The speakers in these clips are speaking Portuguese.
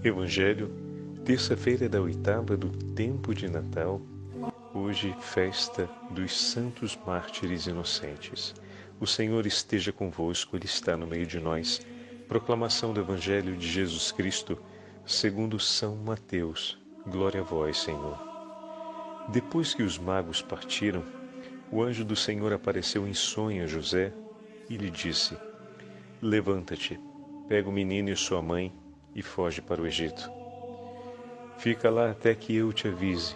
Evangelho, terça-feira da oitava do tempo de Natal, hoje festa dos Santos Mártires Inocentes. O Senhor esteja convosco, Ele está no meio de nós. Proclamação do Evangelho de Jesus Cristo, segundo São Mateus. Glória a vós, Senhor. Depois que os magos partiram, o anjo do Senhor apareceu em sonho a José e lhe disse: Levanta-te, pega o menino e sua mãe e foge para o Egito. Fica lá até que eu te avise,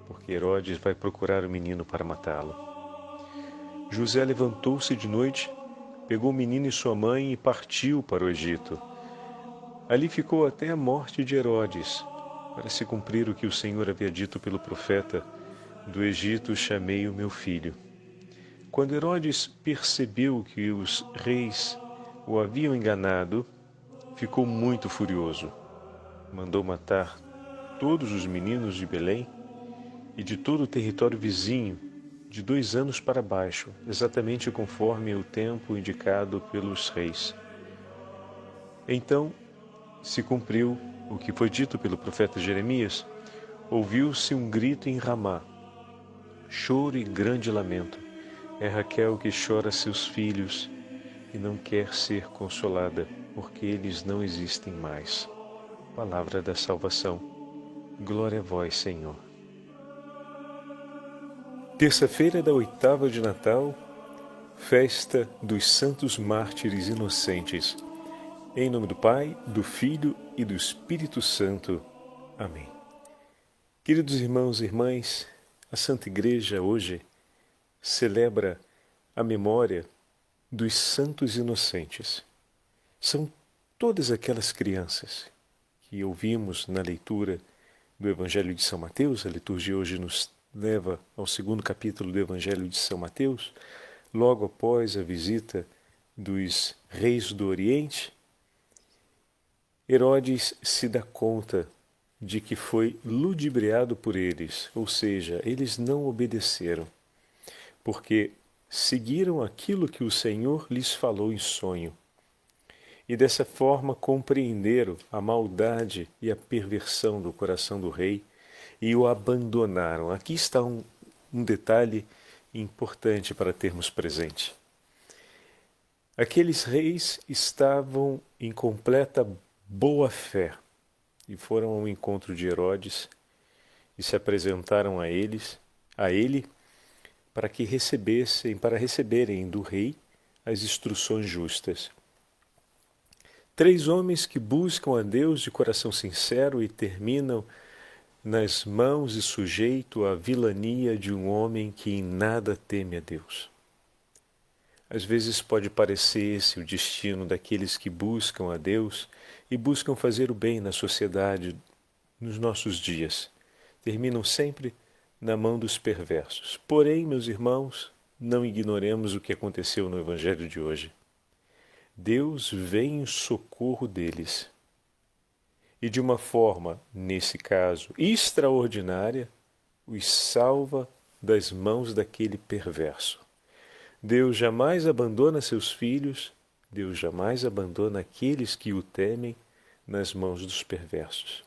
porque Herodes vai procurar o menino para matá-lo. José levantou-se de noite, pegou o menino e sua mãe e partiu para o Egito. Ali ficou até a morte de Herodes, para se cumprir o que o Senhor havia dito pelo profeta: do Egito chamei o meu filho. Quando Herodes percebeu que os reis o haviam enganado, ficou muito furioso. Mandou matar todos os meninos de Belém e de todo o território vizinho, de 2 anos para baixo, exatamente conforme o tempo indicado pelos reis. Então se cumpriu o que foi dito pelo profeta Jeremias. Ouviu-se um grito em Ramá, choro e grande lamento. É Raquel que chora seus filhos e não quer ser consolada, porque eles não existem mais. Palavra da salvação. Glória a vós, Senhor. Terça-feira da oitava de Natal, festa dos Santos Mártires Inocentes. Em nome do Pai, do Filho e do Espírito Santo. Amém. Queridos irmãos e irmãs, a Santa Igreja hoje celebra a memória dos santos inocentes. São todas aquelas crianças que ouvimos na leitura do Evangelho de São Mateus. A liturgia hoje nos leva ao 2º capítulo do Evangelho de São Mateus, logo após a visita dos reis do Oriente. Herodes se dá conta de que foi ludibriado por eles, ou seja, eles não obedeceram, porque seguiram aquilo que o Senhor lhes falou em sonho. E dessa forma compreenderam a maldade e a perversão do coração do rei e o abandonaram. Aqui está um detalhe importante para termos presente. Aqueles reis estavam em completa boa-fé e foram ao encontro de Herodes e se apresentaram a ele, para receberem do rei as instruções justas. 3 homens que buscam a Deus de coração sincero e terminam nas mãos e sujeito à vilania de um homem que em nada teme a Deus. Às vezes pode parecer esse o destino daqueles que buscam a Deus e buscam fazer o bem na sociedade nos nossos dias. Terminam sempre na mão dos perversos. Porém, meus irmãos, não ignoremos o que aconteceu no Evangelho de hoje. Deus vem em socorro deles. E de uma forma, nesse caso, extraordinária, os salva das mãos daquele perverso. Deus jamais abandona seus filhos, Deus jamais abandona aqueles que o temem nas mãos dos perversos.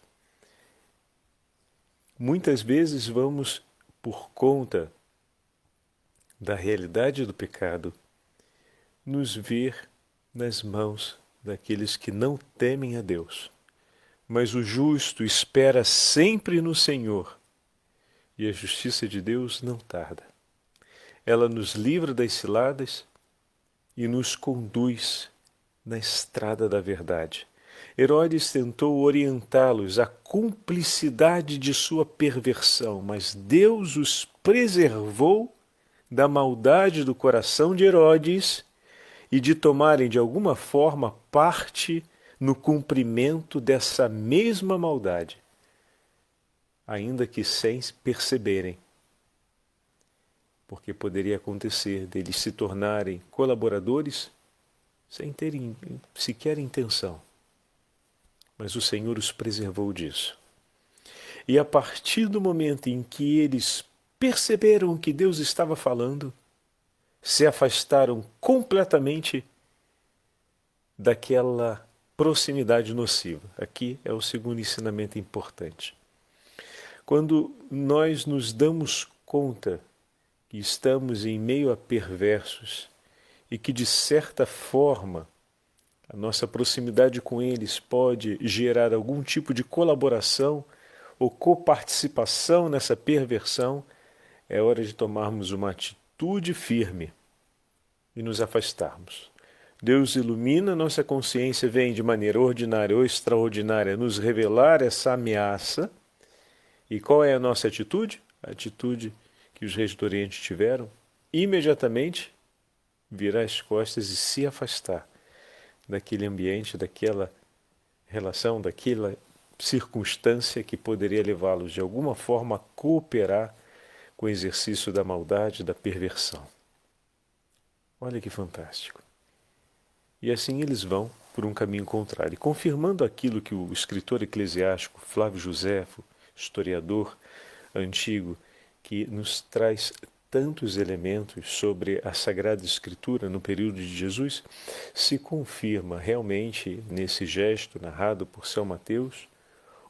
Muitas vezes vamos, por conta da realidade do pecado, nos ver nas mãos daqueles que não temem a Deus. Mas o justo espera sempre no Senhor, e a justiça de Deus não tarda. Ela nos livra das ciladas e nos conduz na estrada da verdade. Herodes tentou orientá-los à cumplicidade de sua perversão, mas Deus os preservou da maldade do coração de Herodes e de tomarem de alguma forma parte no cumprimento dessa mesma maldade, ainda que sem perceberem, porque poderia acontecer deles se tornarem colaboradores sem terem sequer intenção. Mas o Senhor os preservou disso. E a partir do momento em que eles perceberam o que Deus estava falando, se afastaram completamente daquela proximidade nociva. Aqui é o segundo ensinamento importante. Quando nós nos damos conta que estamos em meio a perversos e que, de certa forma, a nossa proximidade com eles pode gerar algum tipo de colaboração ou coparticipação nessa perversão, é hora de tomarmos uma atitude firme e nos afastarmos. Deus ilumina nossa consciência, vem de maneira ordinária ou extraordinária nos revelar essa ameaça. E qual é a nossa atitude? A atitude que os reis do Oriente tiveram? Imediatamente virar as costas e se afastar daquele ambiente, daquela relação, daquela circunstância que poderia levá-los de alguma forma a cooperar com o exercício da maldade, da perversão. Olha que fantástico. E assim eles vão por um caminho contrário, confirmando aquilo que o escritor eclesiástico Flávio Joséfo, historiador antigo, que nos traz tantos elementos sobre a Sagrada Escritura no período de Jesus, se confirma realmente nesse gesto narrado por São Mateus,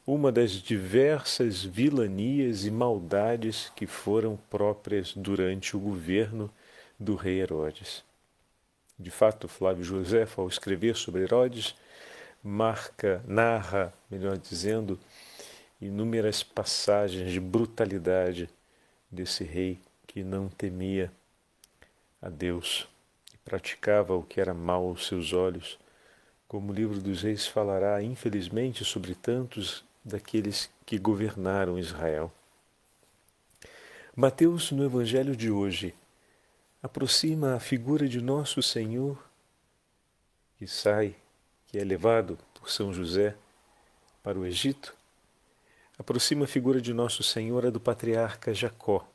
uma das diversas vilanias e maldades que foram próprias durante o governo do rei Herodes. De fato, Flávio Joséfo, ao escrever sobre Herodes, narra, melhor dizendo, inúmeras passagens de brutalidade desse rei que não temia a Deus e praticava o que era mal aos seus olhos, como o livro dos Reis falará, infelizmente, sobre tantos daqueles que governaram Israel. Mateus, no Evangelho de hoje, aproxima a figura de Nosso Senhor, que é levado por São José para o Egito, aproxima a figura de Nosso Senhor a do patriarca Jacó,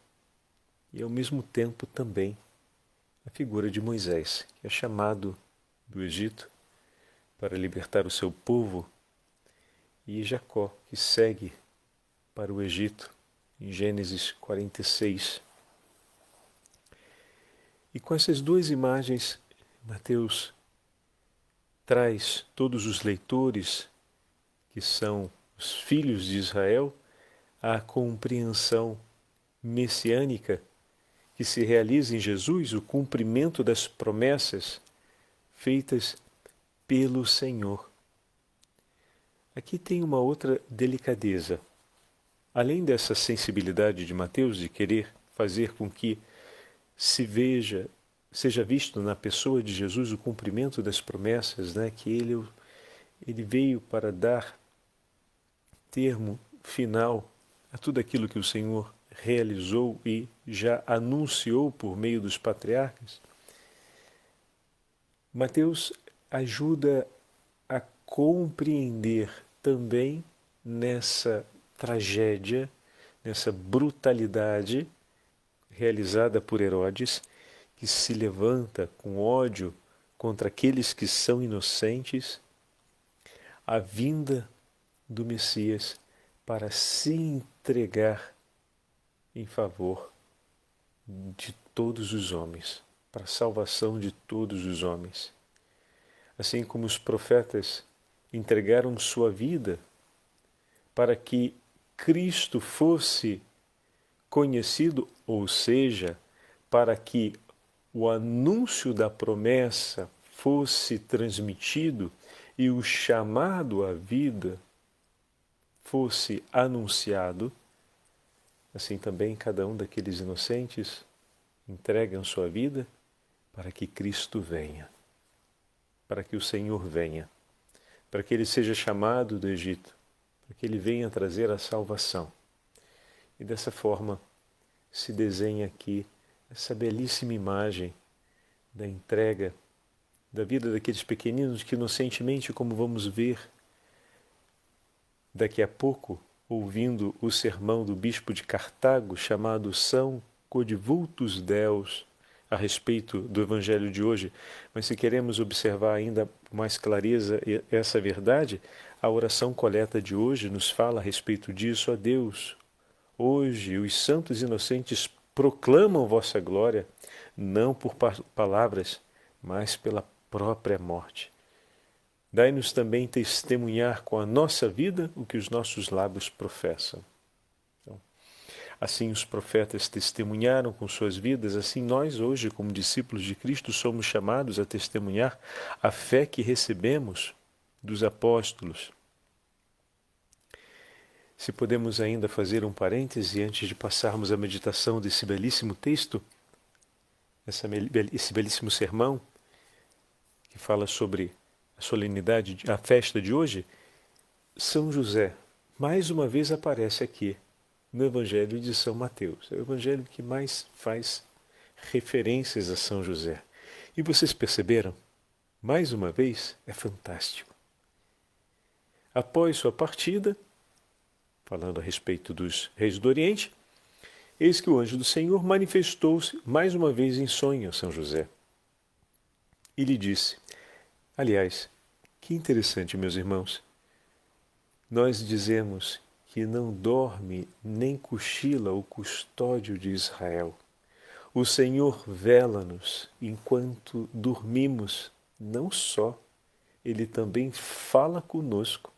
e ao mesmo tempo também a figura de Moisés, que é chamado do Egito para libertar o seu povo, e Jacó, que segue para o Egito, em Gênesis 46. E com essas duas imagens, Mateus traz todos os leitores, que são os filhos de Israel, à compreensão messiânica que se realiza em Jesus, o cumprimento das promessas feitas pelo Senhor. Aqui tem uma outra delicadeza. Além dessa sensibilidade de Mateus de querer fazer com que seja visto na pessoa de Jesus o cumprimento das promessas, que ele veio para dar termo final a tudo aquilo que o Senhor realizou e já anunciou por meio dos patriarcas. Mateus ajuda a compreender também nessa tragédia, nessa brutalidade realizada por Herodes, que se levanta com ódio contra aqueles que são inocentes, a vinda do Messias para se entregar em favor de todos os homens, para a salvação de todos os homens. Assim como os profetas entregaram sua vida para que Cristo fosse conhecido, ou seja, para que o anúncio da promessa fosse transmitido e o chamado à vida fosse anunciado, assim também cada um daqueles inocentes entregam sua vida para que Cristo venha, para que o Senhor venha, para que Ele seja chamado do Egito, para que Ele venha trazer a salvação. E dessa forma se desenha aqui essa belíssima imagem da entrega da vida daqueles pequeninos que inocentemente, como vamos ver daqui a pouco, ouvindo o sermão do bispo de Cartago, chamado São Codivultus Deus, a respeito do Evangelho de hoje. Mas se queremos observar ainda com mais clareza essa verdade, a oração coleta de hoje nos fala a respeito disso. Ó Deus, hoje os santos inocentes proclamam vossa glória, não por palavras, mas pela própria morte. Dai-nos também testemunhar com a nossa vida o que os nossos lábios professam. Então, assim os profetas testemunharam com suas vidas, assim nós hoje, como discípulos de Cristo, somos chamados a testemunhar a fé que recebemos dos apóstolos. Se podemos ainda fazer um parêntese antes de passarmos à meditação desse belíssimo texto, esse belíssimo sermão que fala sobre a solenidade, a festa de hoje, São José mais uma vez aparece aqui no Evangelho de São Mateus. É o Evangelho que mais faz referências a São José. E vocês perceberam? Mais uma vez, é fantástico. Após sua partida, falando a respeito dos reis do Oriente, eis que o anjo do Senhor manifestou-se mais uma vez em sonho a São José. E lhe disse, aliás, que interessante, meus irmãos, nós dizemos que não dorme nem cochila o custódio de Israel. O Senhor vela-nos enquanto dormimos, não só, Ele também fala conosco.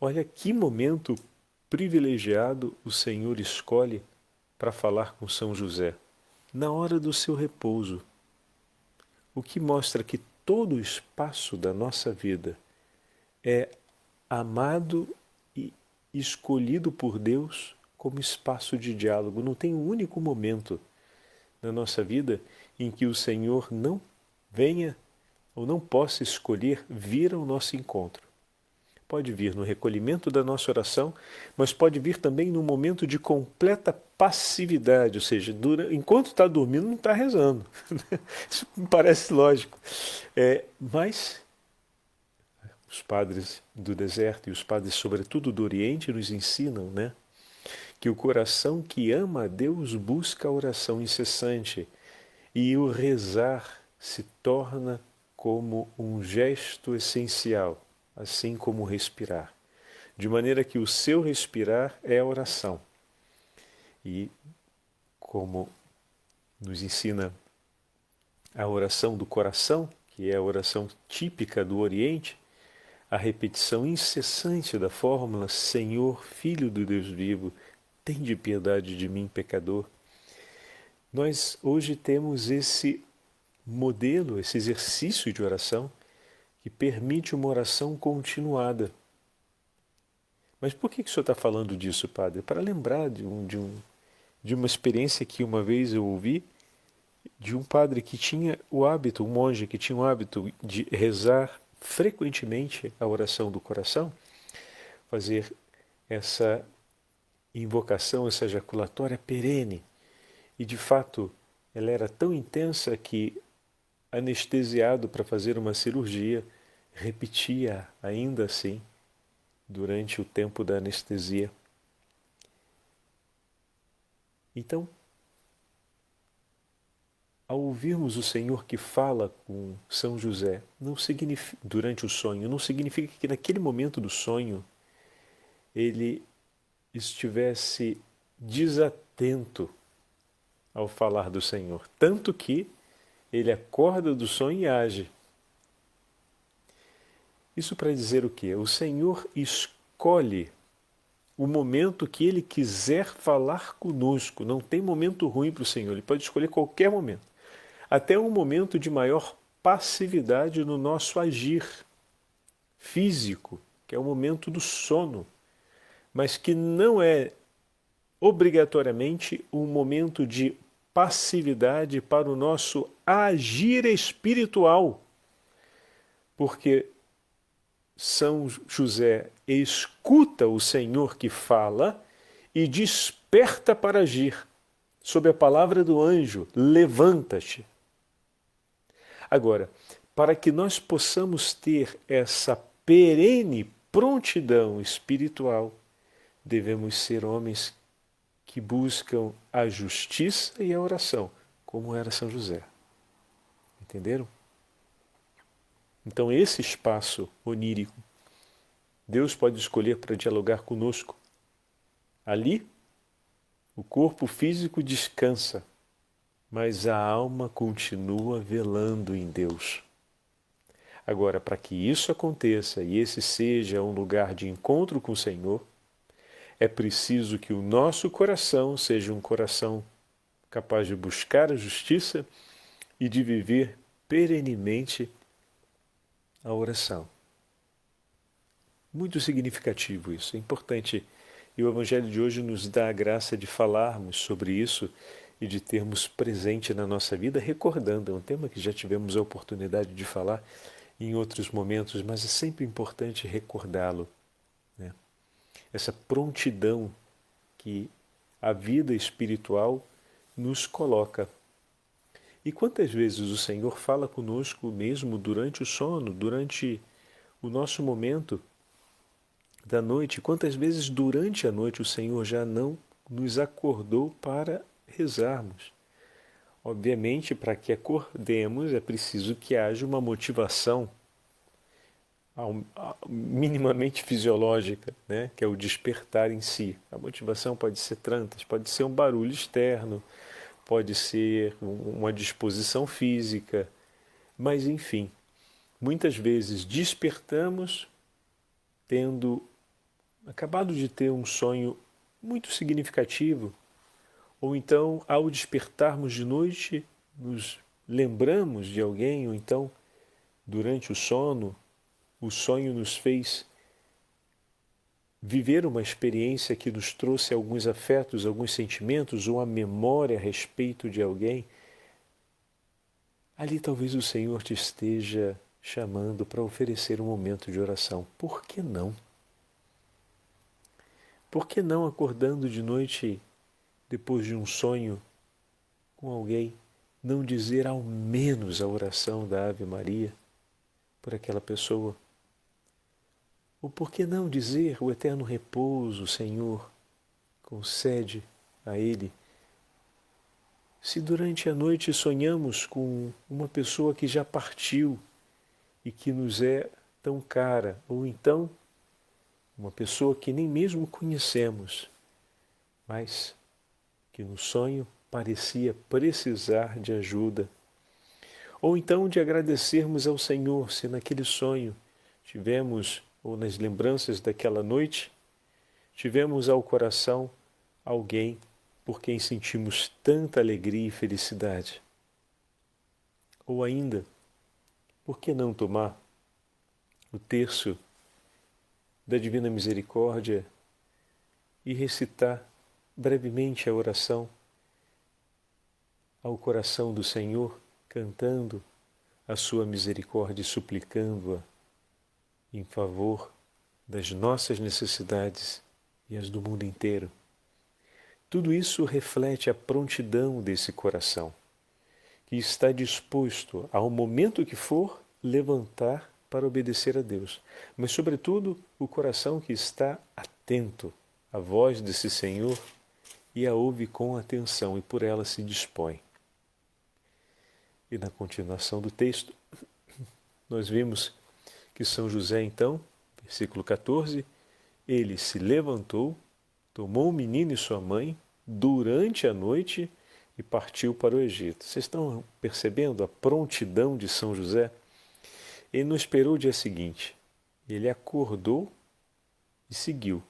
Olha que momento privilegiado o Senhor escolhe para falar com São José, na hora do seu repouso, o que mostra que todo o espaço da nossa vida é amado e escolhido por Deus como espaço de diálogo. Não tem um único momento na nossa vida em que o Senhor não venha ou não possa escolher vir ao nosso encontro. Pode vir no recolhimento da nossa oração, mas pode vir também num momento de completa passividade, ou seja, enquanto está dormindo não está rezando. Isso me parece lógico. Mas os padres do deserto e os padres, sobretudo do Oriente, nos ensinam, que o coração que ama a Deus busca a oração incessante e o rezar se torna como um gesto essencial, assim como o respirar, de maneira que o seu respirar é a oração. E como nos ensina a oração do coração, que é a oração típica do Oriente, a repetição incessante da fórmula Senhor, Filho do Deus vivo, tende piedade de mim, pecador. Nós hoje temos esse modelo, esse exercício de oração que permite uma oração continuada. Mas por que o senhor está falando disso, padre? Para lembrar de uma experiência que uma vez eu ouvi de um padre que tinha o hábito, um monge que tinha o hábito de rezar frequentemente a oração do coração, fazer essa invocação, essa ejaculatória perene. E de fato, ela era tão intensa que, anestesiado para fazer uma cirurgia, repetia ainda assim durante o tempo da anestesia. Então, ao ouvirmos o Senhor que fala com São José durante o sonho, não significa que naquele momento do sonho ele estivesse desatento ao falar do Senhor, tanto que ele acorda do sonho e age. Isso para dizer o quê? O Senhor escolhe o momento que Ele quiser falar conosco. Não tem momento ruim para o Senhor, Ele pode escolher qualquer momento. Até um momento de maior passividade no nosso agir físico, que é o momento do sono, mas que não é obrigatoriamente um momento de passividade para o nosso agir espiritual. Porque São José escuta o Senhor que fala e desperta para agir, sob a palavra do anjo, levanta-te. Agora, para que nós possamos ter essa perene prontidão espiritual, devemos ser homens que buscam a justiça e a oração, como era São José. Entenderam? Então esse espaço onírico, Deus pode escolher para dialogar conosco. Ali, o corpo físico descansa, mas a alma continua velando em Deus. Agora, para que isso aconteça e esse seja um lugar de encontro com o Senhor, é preciso que o nosso coração seja um coração capaz de buscar a justiça e de viver perenemente a oração. Muito significativo isso, é importante. E o Evangelho de hoje nos dá a graça de falarmos sobre isso e de termos presente na nossa vida, recordando, é um tema que já tivemos a oportunidade de falar em outros momentos, mas é sempre importante recordá-lo, né? Essa prontidão que a vida espiritual nos coloca. E quantas vezes o Senhor fala conosco mesmo durante o sono, durante o nosso momento da noite? Quantas vezes durante a noite o Senhor já não nos acordou para rezarmos? Obviamente, para que acordemos é preciso que haja uma motivação minimamente fisiológica, né? Que é o despertar em si. A motivação pode ser tantas, pode ser um barulho externo, pode ser uma disposição física, mas enfim, muitas vezes despertamos tendo acabado de ter um sonho muito significativo, ou então, ao despertarmos de noite, nos lembramos de alguém, ou então, durante o sonho nos fez viver uma experiência que nos trouxe alguns afetos, alguns sentimentos, ou a memória a respeito de alguém. Ali talvez o Senhor te esteja chamando para oferecer um momento de oração. Por que não? Por que não, acordando de noite, depois de um sonho com alguém, não dizer ao menos a oração da Ave Maria por aquela pessoa? Ou por que não dizer o eterno repouso, Senhor, concede a Ele? Se durante a noite sonhamos com uma pessoa que já partiu e que nos é tão cara, ou então uma pessoa que nem mesmo conhecemos, mas que no sonho parecia precisar de ajuda. Ou então de agradecermos ao Senhor se naquele sonho tivemos, ou nas lembranças daquela noite, tivemos ao coração alguém por quem sentimos tanta alegria e felicidade. Ou ainda, por que não tomar o terço da Divina Misericórdia e recitar brevemente a oração ao coração do Senhor, cantando a sua misericórdia e suplicando-a em favor das nossas necessidades e as do mundo inteiro. Tudo isso reflete a prontidão desse coração, que está disposto, ao momento que for, levantar para obedecer a Deus. Mas, sobretudo, o coração que está atento à voz desse Senhor e a ouve com atenção e por ela se dispõe. E na continuação do texto, nós vimos que São José, então, versículo 14, ele se levantou, tomou o menino e sua mãe durante a noite e partiu para o Egito. Vocês estão percebendo a prontidão de São José? Ele não esperou o dia seguinte. Ele acordou e seguiu,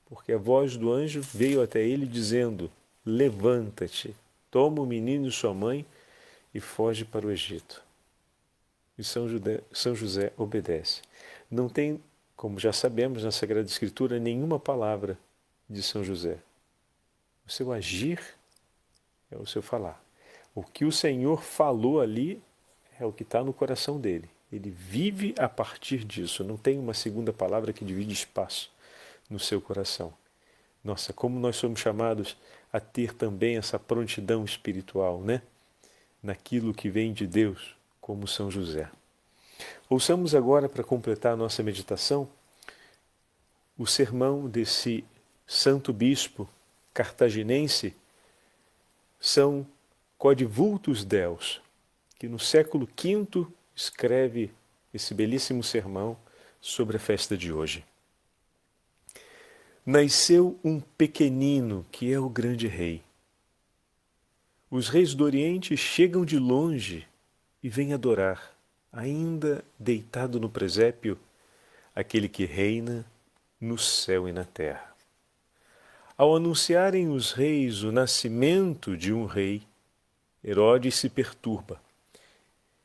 porque a voz do anjo veio até ele dizendo: levanta-te, toma o menino e sua mãe e foge para o Egito. E São José obedece. Não tem, como já sabemos na Sagrada Escritura, nenhuma palavra de São José. O seu agir é o seu falar. O que o Senhor falou ali é o que está no coração dele. Ele vive a partir disso. Não tem uma segunda palavra que divide espaço no seu coração. Nossa, como nós somos chamados a ter também essa prontidão espiritual, né? Naquilo que vem de Deus, como São José. Ouçamos agora, para completar a nossa meditação, o sermão desse santo bispo cartaginense, São Coadvultus Deus, que no século V escreve esse belíssimo sermão sobre a festa de hoje. Nasceu um pequenino que é o grande rei. Os reis do Oriente chegam de longe e vêm adorar. ainda deitado no presépio, aquele que reina no céu e na terra. Ao anunciarem os reis o nascimento de um rei, Herodes se perturba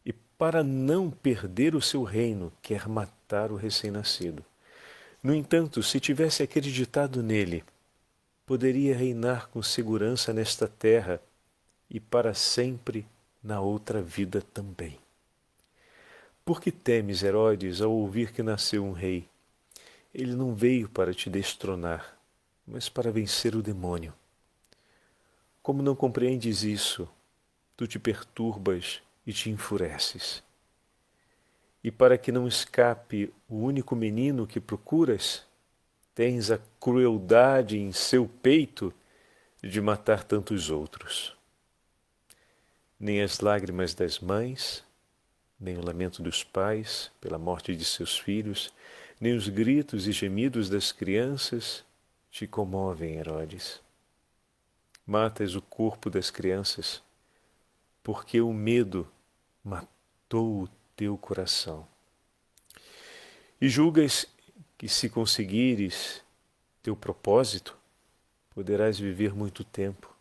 e, para não perder o seu reino, quer matar o recém-nascido. No entanto, se tivesse acreditado nele, poderia reinar com segurança nesta terra e para sempre na outra vida também. Por que temes, Herodes, ao ouvir que nasceu um rei? Ele não veio para te destronar, mas para vencer o demônio. Como não compreendes isso, tu te perturbas e te enfureces. E para que não escape o único menino que procuras, tens a crueldade em seu peito de matar tantos outros. Nem as lágrimas das mães, nem o lamento dos pais pela morte de seus filhos, nem os gritos e gemidos das crianças te comovem, Herodes. Matas o corpo das crianças, porque o medo matou o teu coração. E julgas que, se conseguires teu propósito, poderás viver muito tempo,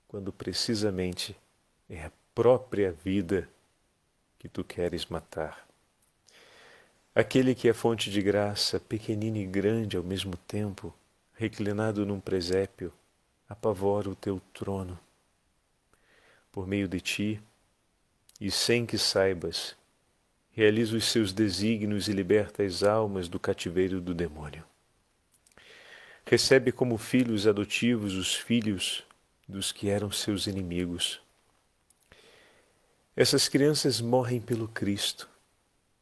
quando precisamente é a própria vida que tu queres matar. Aquele que é fonte de graça, pequenino e grande ao mesmo tempo, reclinado num presépio, apavora o teu trono. Por meio de ti, e sem que saibas, realiza os seus desígnios e liberta as almas do cativeiro do demônio. Recebe como filhos adotivos os filhos dos que eram seus inimigos. Essas crianças morrem pelo Cristo,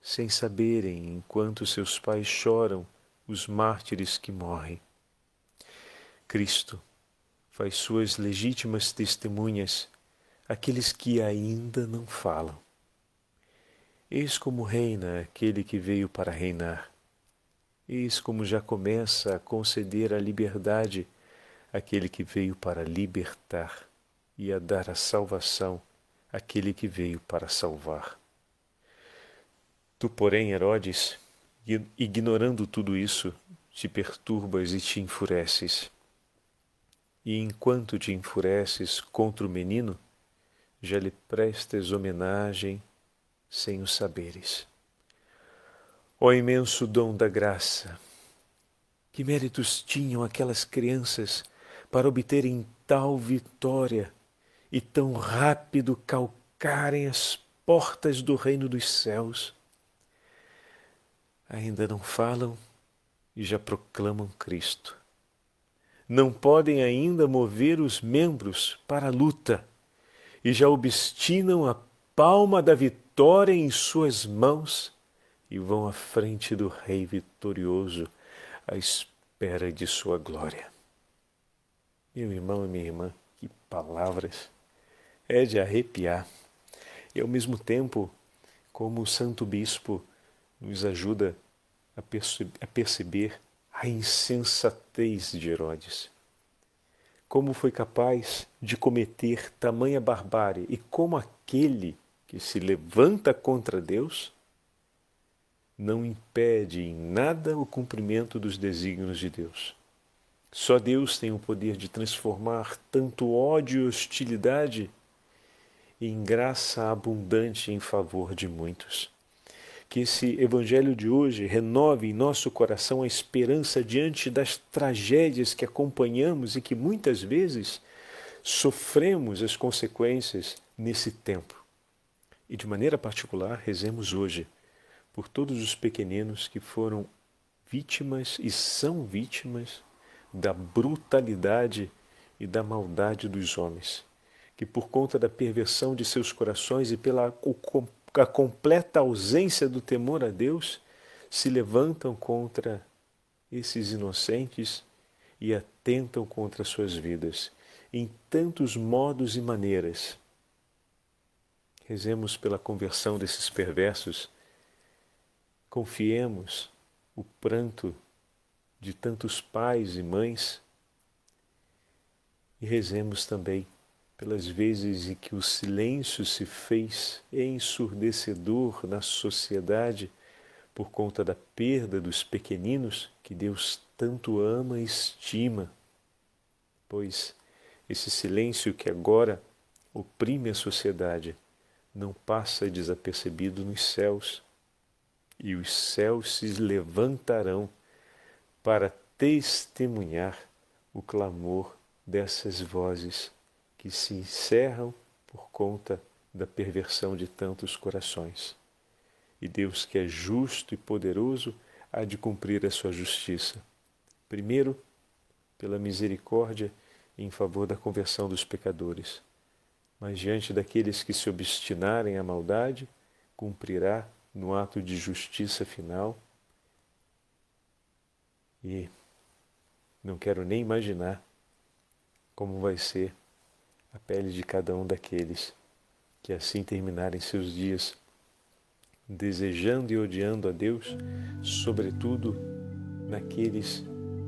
sem saberem, enquanto seus pais choram, os mártires que morrem. Cristo faz suas legítimas testemunhas aqueles que ainda não falam. Eis como reina aquele que veio para reinar. Eis como já começa a conceder a liberdade àquele que veio para libertar e a dar a salvação àquele que veio para salvar. Tu, porém, Herodes, ignorando tudo isso, te perturbas e te enfureces. E enquanto te enfureces contra o menino, já lhe prestas homenagem sem o saberes. Ó imenso dom da graça! Que méritos tinham aquelas crianças para obterem tal vitória e tão rápido calcarem as portas do reino dos céus? Ainda não falam e já proclamam Cristo. Não podem ainda mover os membros para a luta e já obstinam a palma da vitória em suas mãos e vão à frente do Rei vitorioso à espera de sua glória. Meu irmão e minha irmã, que palavras! É de arrepiar. E ao mesmo tempo, como o Santo Bispo nos ajuda a perceber a insensatez de Herodes. Como foi capaz de cometer tamanha barbárie e como aquele que se levanta contra Deus não impede em nada o cumprimento dos desígnios de Deus. Só Deus tem o poder de transformar tanto ódio e hostilidade em graça abundante em favor de muitos. Que esse Evangelho de hoje renove em nosso coração a esperança diante das tragédias que acompanhamos e que muitas vezes sofremos as consequências nesse tempo. E de maneira particular, rezemos hoje por todos os pequeninos que foram vítimas e são vítimas da brutalidade e da maldade dos homens, que por conta da perversão de seus corações e pela a completa ausência do temor a Deus, se levantam contra esses inocentes e atentam contra suas vidas, em tantos modos e maneiras. Rezemos pela conversão desses perversos, confiemos o pranto de tantos pais e mães e rezemos também pelas vezes em que o silêncio se fez ensurdecedor na sociedade por conta da perda dos pequeninos que Deus tanto ama e estima, pois esse silêncio que agora oprime a sociedade não passa desapercebido nos céus, e os céus se levantarão para testemunhar o clamor dessas vozes que se encerram por conta da perversão de tantos corações. E Deus, que é justo e poderoso, há de cumprir a sua justiça. Primeiro, pela misericórdia em favor da conversão dos pecadores, mas diante daqueles que se obstinarem à maldade, cumprirá no ato de justiça final. E não quero nem imaginar como vai ser a pele de cada um daqueles que assim terminarem seus dias, desejando e odiando a Deus, sobretudo naqueles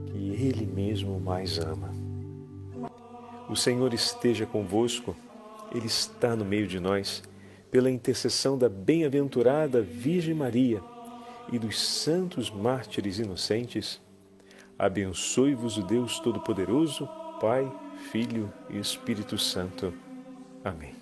que Ele mesmo mais ama. O Senhor esteja convosco, Ele está no meio de nós, pela intercessão da bem-aventurada Virgem Maria e dos santos mártires inocentes, abençoe-vos o Deus Todo-Poderoso, Pai, Filho e Espírito Santo. Amém.